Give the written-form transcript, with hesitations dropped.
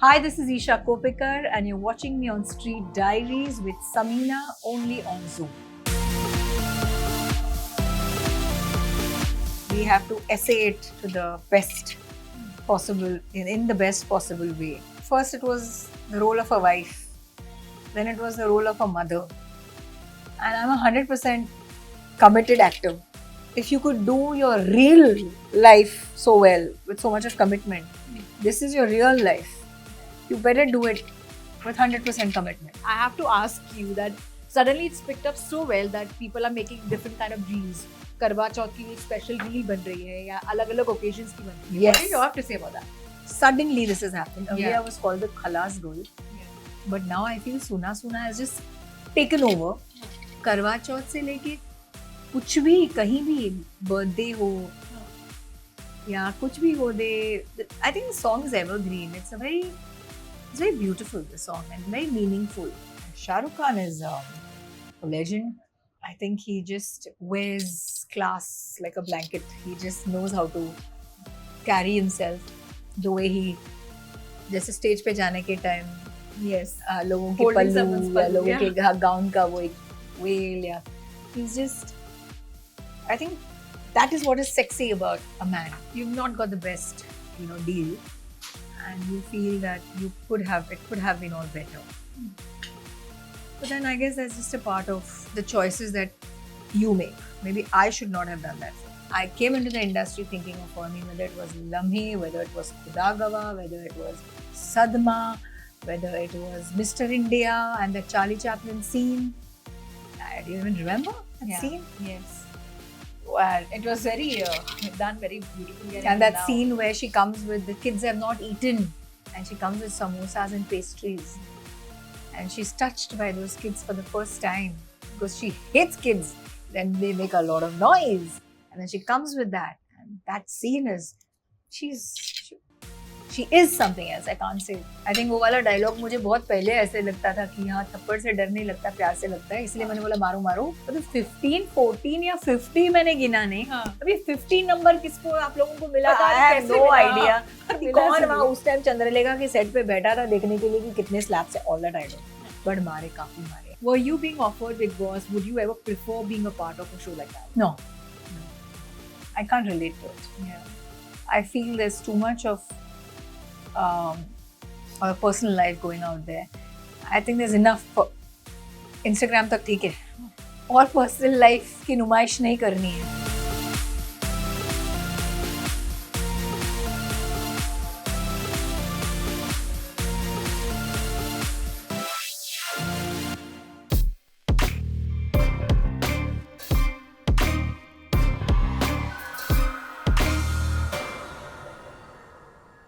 Hi, this is Isha Kopikar, and you're watching me on Street Diaries with Samina only on Zoom. We have to essay it to the best possible, in the best possible way. First, it was the role of a wife, then, it was the role of a mother, and I'm a 100% committed actor. If you could do your real life so well with so much of commitment, this is your real life. You better do it with 100% commitment. I have to ask you that suddenly it's picked up so well that people are making different kind of reels. करवा चौथ की एक special reel बन रही है या अलग-अलग occasions की बन रही है. Yes. What do you have to say about that? Suddenly this has happened. Earlier Yeah. I was called the Khalas girl, but now I feel Suna Suna has just taken over. करवा चौथ से लेके कुछ भी कहीं भी birthday हो या कुछ भी हो दे, I think the song is evergreen. It's very beautiful, the song, and very meaningful. Shah Rukh Khan is a legend. I think he just wears class like a blanket. He just knows how to carry himself. The way he, जैसे stage पे जाने के time Yes. लोगों के Holding पल्लू someone's या pallu, लोगों yeah. के gown का वो एक वेल या he's just, I think that is what is sexy about a man. You've not got the best, deal, and you feel that it could have been all better. But then I guess that's just a part of the choices that you make. Maybe I should not have done that. I came into the industry thinking of earning, whether it was Lamhe, whether it was Khuda Gawah, whether it was Sadma, whether it was Mr. India and the Charlie Chaplin scene. Do you even remember that Yeah. scene? Yes. Well, It was very done very beautifully. and that now- scene where she comes with the kids have not eaten and she comes with samosas and pastries and she's touched by those kids for the first time because she hates kids, then they make a lot of noise, and then she comes with that, and that scene is she is something else. I can't say. I think वो वाला dialogue मुझे बहुत पहले ऐसे लगता था कि हाँ, थप्पड़ से डर नहीं लगता, प्यार से लगता है, इसलिए मैंने बोला मारो मारो. तो 15, 14 या 50 मैंने गिना नहीं. हाँ. अभी 15 नंबर किसको आप लोगों को मिला? पता नहीं I have कैसे no मिला. idea. मिला कौन जरूर. वहाँ उस टाइम चंद्रलेखा के सेट पे बैठा था देखने के लिए कि कितने स्लैप्स है, all that I don't know. But मारे, काफी मारे. Were you being offered Big Boss? Would you ever prefer being a part of a show like that? No. I can't relate to it. Yeah. I feel there's too much of our personal life going out there. I think there's enough for Instagram तक ठीक है और personal life की नुमाइश नहीं करनी है.